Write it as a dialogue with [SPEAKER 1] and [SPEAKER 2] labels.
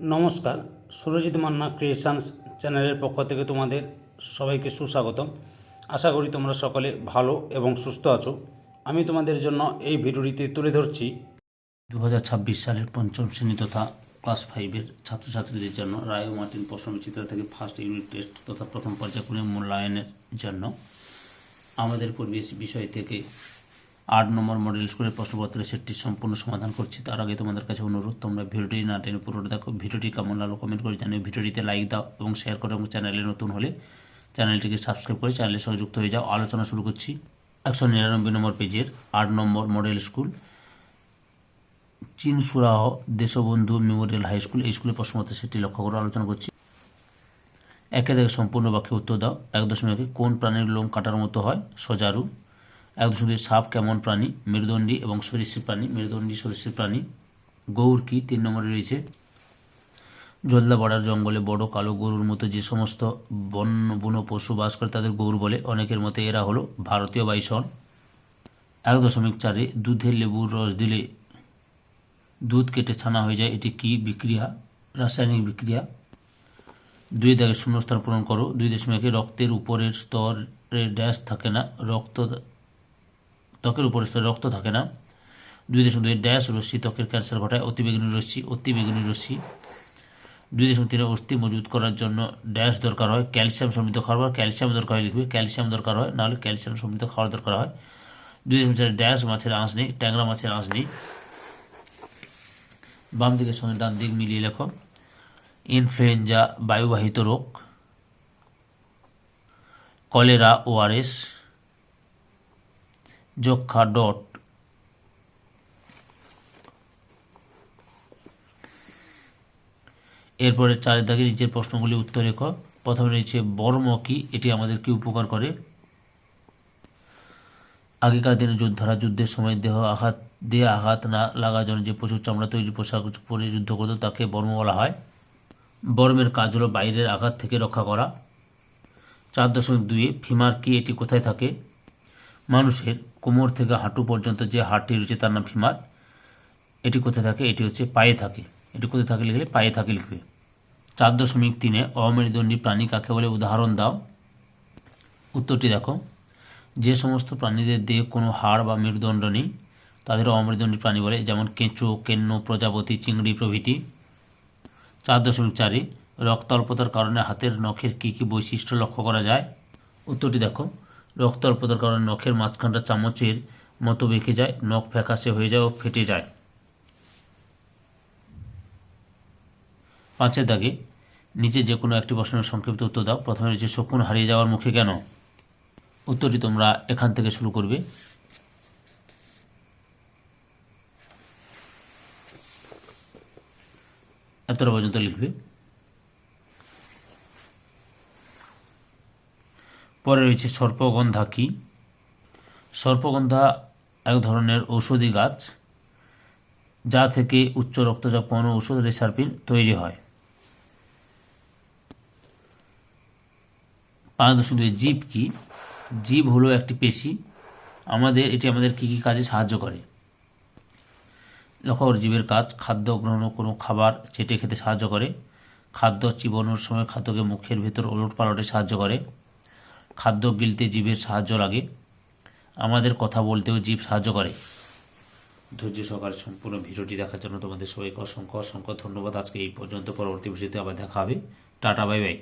[SPEAKER 1] নমস্কার, সুরজিৎ মান্না ক্রিয়েশনস চ্যানেলের পক্ষ থেকে তোমাদের সবাইকে সুস্বাগতম। আশা করি তোমরা সকলে ভালো এবং সুস্থ আছো। আমি তোমাদের জন্য এই ভিডিওটিতে তুলে ধরছি 2026 সালের পঞ্চম শ্রেণী তথা ক্লাস 5-এর ছাত্রছাত্রীদের জন্য রায় ও মার্টিন প্রশ্নবিচিত্র থেকে ফার্স্ট ইউনিট টেস্ট তথা প্রথম পর্যায়ক্রমিক মূল্যায়নের জন্য আমাদের পরিবেশ বিষয় থেকে 8 নম্বর মডেল স্কুলের প্রশ্নপত্রের সেটটি সম্পূর্ণ সমাধান করছি। তার আগে তোমাদের কাছে অনুরোধ, তোমরা ভিডিওটি না টেনে পুরোটা দেখো। ভিডিওটি কেমন লাগলো কমেন্ট করে জানিও, ভিডিওটিতে লাইক দাও এবং শেয়ার করো, এবং চ্যানেলে নতুন হলে চ্যানেলটিকে সাবস্ক্রাইব করে চ্যানেলের সঙ্গে যুক্ত হয়ে যাও। আলোচনা শুরু করছি 199 নম্বর পেজের 8 নম্বর model school Chinsurah Deshbandhu memorial high school, এই স্কুলের প্রশ্নপত্রের সেটটি লক্ষ্য করে আলোচনা করছি। একে দেখে সম্পূর্ণ বাক্যে উত্তর দাও। 1.1 কোন প্রাণীর লোম কাটার মতো হয়? সজারু। 1.2 সাপ কেমন প্রাণী? মেরুদণ্ডী এবং সরীসৃপ প্রাণী। মেরুদণ্ডী সরীসৃপ প্রাণী। গৌর কি? 3 নম্বরে রয়েছে জলদাপাড়ার জঙ্গলে বড় কালো গরুর মতো যে সমস্ত বন্য পশু বাস করে তাদের গৌর বলে। অনেকের মতে এরা হলো ভারতীয় বাইসন। 1.4 দুধে লেবুর রস দিলে দুধ কেটে ছানা হয়ে যায়, এটি কি বিক্রিয়া? রাসায়নিক বিক্রিয়া। 2 দাগে শূন্যস্থান পূরণ করো। 2.1 রক্তের উপরের স্তরে ড্যাশ থাকে না, ত্বকের উপরের স্তরে রক্ত থাকে না। 2.2 ড্যাশ রশ্মি ত্বকের ক্যান্সার ঘটায়? অতিবেগুনি রশ্মি। অতিবেগুনি রশ্মি। 2.3 অস্থি মজবুত করার জন্য ড্যাশ দরকার হয়? ক্যালসিয়াম সমৃদ্ধ খাবার। ক্যালসিয়াম দরকার হয় লিখবে, ক্যালসিয়াম দরকার হয়, নাহলে ক্যালসিয়াম সমৃদ্ধ খাবার দরকার হয়। 2.4 ড্যাশ মাছের আঁশ নেই, ট্যাংরা মাছের আঁশ নেই। বাম দিকের সঙ্গে ডান দিক মিলিয়ে লেখো। ইনফ্লুয়েঞ্জা বায়ুবাহিত রোগ। Cholera ORS. যক্ষা ডট। এরপরে 4 দাগে নিচের প্রশ্নগুলি উত্তর লেখো। প্রথমে রয়েছে বর্ম কি? এটি আমাদের কি উপকার করে? আগেকার দিনে যোদ্ধারা যুদ্ধের সময় দেহে আঘাত না লাগার জন্য যে প্রচুর চামড়া তৈরি পোশাক পরে যুদ্ধ করত তাকে বর্ম বলা হয়। বর্মের কাজ হলো বাইরের আঘাত থেকে রক্ষা করা। 4.2 ফিমার কি? এটি কোথায় থাকে? মানুষের কোমর থেকে হাঁটু পর্যন্ত যে হাড়টি রয়েছে তার নাম ফিমার। এটি কোথায় থাকে? এটি হচ্ছে পায়ে থাকে। এটি কোথায় থাকে লিখলে পায়ে থাকে লিখবে। 4.3 অমেরুদণ্ডী প্রাণী কাকে বলে? উদাহরণ দাও। উত্তরটি দেখো। যে সমস্ত প্রাণীদের দেহে কোনো হাড় বা মেরুদণ্ড নেই তাদের অমেরুদণ্ডী প্রাণী বলে, যেমন কেঁচো, কেন্ন, প্রজাপতি, চিংড়ি প্রভৃতি। 4.4 রক্ত অল্পতার কারণে হাতের নখের কী কী বৈশিষ্ট্য লক্ষ্য করা যায়? উত্তরটি দেখো। রক্ত অল্পতার কারণে নখের মাঝখানটা চামচের মতো বেঁকে যায়, নখ ফ্যাকাশে হয়ে যায় ও ফেটে যায়। 5 দাগে নিচে যে কোনো একটি প্রশ্নের সংক্ষিপ্ত উত্তর দাও। প্রথমে রয়েছে শকুন হারিয়ে যাওয়ার মুখে কেন? উত্তরটি তোমরা এখান থেকে শুরু করবে। এতটা পর্যন্ত লিখবে। পরে রয়েছে সর্পগন্ধা কি? সর্পগন্ধা এক ধরনের ঔষধি গাছ যা থেকে উচ্চ রক্তচাপ কমানো ওষুধ রেসারপিন তৈরি হয়। 5.2 জীব কি? জীব হলো একটি পেশি। এটি আমাদের কি কি কাজে সাহায্য করে? লক্ষ্য করো জীবের কাজ। খাদ্য গ্রহণ, কোনো খাবার চেটে খেতে সাহায্য করে। খাদ্য চিবানোর সময় খাদ্যকে মুখের ভেতর ওলট পালটে সাহায্য করে। খাদ্য গিলতে জীবের সাহায্য লাগে। আমাদের কথা বলতেও জীব সাহায্য করে। ধৈর্য সহকারে সম্পূর্ণ ভিডিওটি দেখার জন্য তোমাদের সবাইকে অসংখ্য অসংখ্য ধন্যবাদ। আজকে এই পর্যন্ত। পরবর্তী ভিডিওতে আবার দেখা হবে। Tata, bye bye.